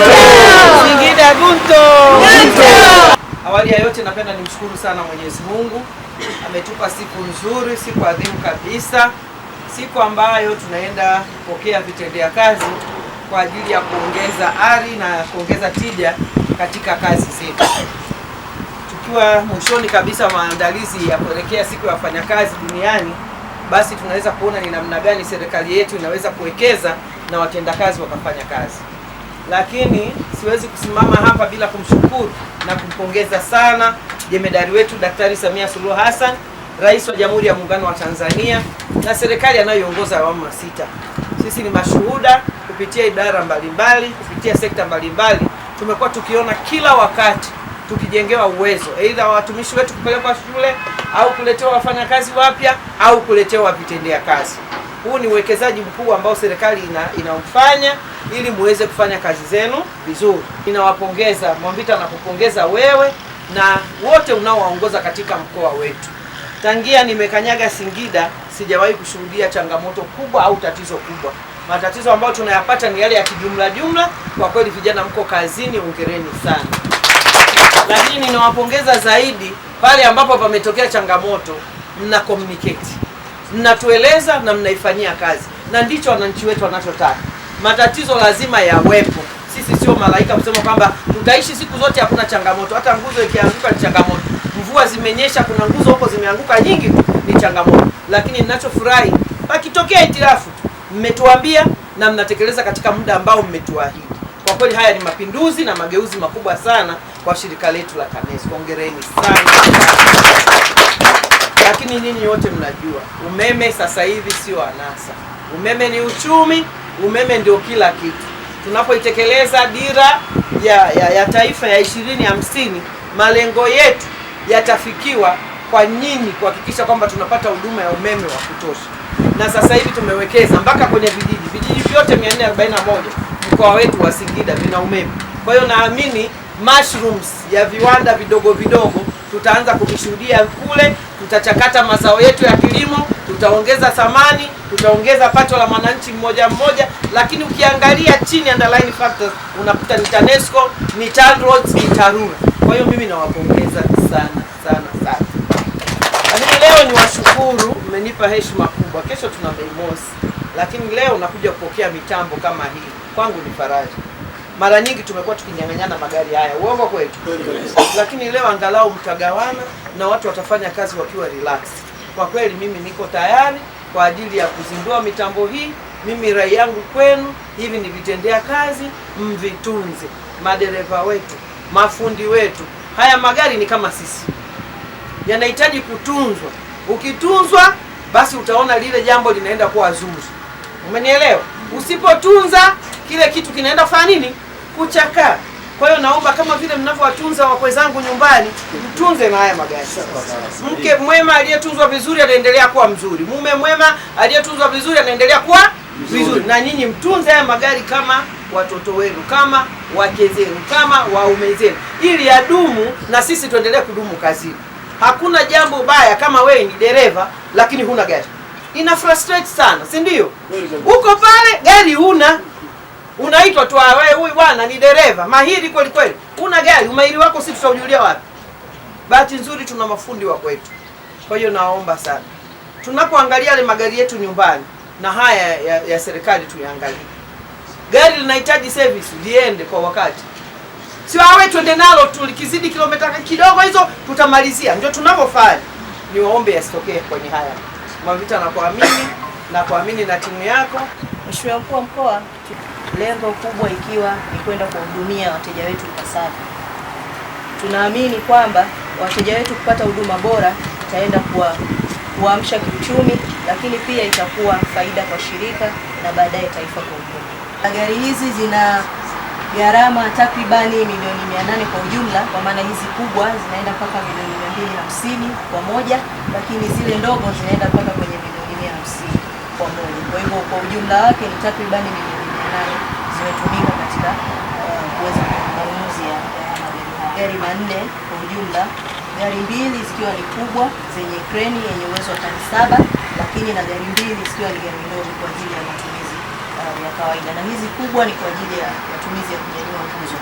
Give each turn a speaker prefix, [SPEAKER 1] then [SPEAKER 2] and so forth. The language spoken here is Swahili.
[SPEAKER 1] Singida Gunto. Awali ya yote napenda nimshukuru sana Mwenyezi Mungu. Ametupa siku nzuri, siku adhimu kabisa. Siku ambayo tunaenda kupokea vitendea kazi kwa ajili ya kuongeza ari na kuongeza tija katika kazi zetu. Tukiwa mwishoni kabisa maandalizi ya kuelekea siku ya wafanyakazi duniani, basi tunaweza kuona ni namna gani serikali yetu inaweza kuwekeza na watendakazi wakafanya kazi. Lakini siwezi kusimama hapa bila kumshukuru na kumpongeza sana jemedari wetu Daktari Samia Suluhu Hassan, Rais wa Jamhuri ya Muungano wa Tanzania, na serikali anayoongoza awamu ya 6. Sisi ni mashuhuda kupitia idara mbalimbali, kupitia sekta mbalimbali, tumekuwa tukiona kila wakati tukijengewa uwezo, aidha watumishi wetu kupelekwa shule au kuletewa wafanyakazi wapya au kuletewa vitendea kazi. Huu ni uwekezaji mkubwa ambao serikali inaufanya ili muweze kufanya kazi zenu vizuri. Ninawapongeza, Mwamvita nakupongeza wewe na wote unaowaongoza katika mkoa wetu. Tangia nimekanyaga Singida sijawahi kushuhudia changamoto kubwa au tatizo kubwa. Matatizo ambayo tunayapata ni yale ya kijumla jumla. Kwa kweli vijana mko kazini, hongereni sana. Lakini ninawapongeza zaidi pale ambapo pametokea changamoto, mna communicate, mnatueleza na mnaifanyia kazi, na ndicho wananchi wetu wanachotaka. Matatizo lazima yawepo. Sisi sio malaika kusema kwamba tutaishi siku zote hakuna changamoto. Hata nguzo ikianguka ni changamoto. Mvua zimenyesha, kuna nguzo huko zimeanguka nyingi, ni changamoto. Lakini ninachofurahi pakitokea itirafu tu, mmetuambia na mnatekeleza katika muda ambao mmetuahidi. Kwa kweli haya ni mapinduzi na mageuzi makubwa sana kwa shirika letu la TANESCO. Hongereni sana. Lakini nyinyi wote mnajua umeme sasa hivi sio anasa. Umeme ni uchumi, umeme ndio kila kitu. Tunapoitekeleza dira ya taifa ya 2050, malengo yetu yatafikiwa kwa nyinyi kuhakikisha kwamba tunapata huduma ya umeme wa kutosha. Na sasa hivi tumewekeza mpaka kwenye vijiji vyote 441 mkoa wetu wa Singida vina umeme. Kwa hiyo naamini mushrooms ya viwanda vidogo vidogo tutaanza kuvishuhudia kule. Tutachakata mazao yetu ya kilimo, tutaongeza thamani, tutaongeza pato la mwananchi mmoja mmoja. Lakini ukiangalia chini underline factors unakuta ni TANESCO, ni TANROADS, ni TARURA. Kwa hiyo mimi nawapongeza sana sana sana. Lakini leo ni washukuru, mmenipa heshima kubwa. Kesho tuna Mei Mosi, lakini leo nakuja kupokea mitambo kama hii. Kwangu ni faraja. Mara nyingi tumekuwa tukinyang'anyana magari haya, uongo kweli? Lakini leo angalau mtagawana na watu watafanya kazi wakiwa relax. Kwa kweli mimi niko tayari kwa ajili ya kuzindua mitambo hii. Mimi rai yangu kwenu, hivi ni vitendea kazi, mvitunze. Madereva wetu, mafundi wetu, haya magari ni kama sisi, yanahitaji kutunzwa. Ukitunzwa basi utaona lile jambo linaenda kuwa zuri. Umenielewa? Usipotunza kile kitu kinaenda kufanya nini? Kuchakaa. Kwa hiyo naomba kama vile mnavyowatunza wakwe zangu nyumbani, mtunze na haya magari. Mke mwema aliyetunzwa vizuri anaendelea kuwa mzuri. Mume mwema aliyetunzwa vizuri anaendelea kuwa vizuri. Na nyinyi mtunze haya magari kama watoto wenu, kama wake zenu, kama waume zenu, ili yadumu na sisi tuendelee kudumu kazini. Hakuna jambo baya kama wewe ni dereva lakini huna gari. Ina frustrate sana, si ndio? Uko pale gari huna. Unaitwa tu wewe, huyu bwana ni dereva mahiri kweli kweli. Una gari, umahiri wako sisi tutaujulia wapi? Bahati nzuri tuna mafundi wa kwetu. Kwa hiyo naomba sana, tunapoangalia ile magari yetu nyumbani na haya ya serikali tuyaangalie. Gari linahitaji service, liende kwa wakati. Sio awe twende nalo tu, likizidi kilomita kidogo hizo tutamalizia. Ndio tunavyofanya. Niwaombe yasitokee kwenye haya. Mwamvita na kuamini na timu yako.
[SPEAKER 2] Mheshimiwa Mkuu wa Mkoa, lengo kubwa ikiwa ni kwenda kuwahudumia wateja wetu ipasavyo. Tunaamini kwamba wateja wetu kupata huduma bora itaenda kuamsha kiuchumi, lakini pia itakuwa faida kwa shirika na baadaye taifa kwa ujumla. Gari hizi zina gharama takribani milioni 800 kwa ujumla, kwa maana hizi kubwa zinaenda mpaka milioni 250 kwa moja, lakini zile ndogo zinaenda mpaka kwenye milioni 150 kwa moja. Kwa hivyo kwa ujumla wake ni takribani milioni 800 zimetumika katika kuweza manunuzi ya magari manne kwa ujumla, gari mbili zikiwa ni kubwa zenye kreni yenye uwezo wa tani 7, lakini na gari mbili zikiwa ni gari ndogo kwa ajili ya matumizi ya kawaida, na hizi kubwa ni kwa ajili ya matumizi ya kunyanyua nguzo.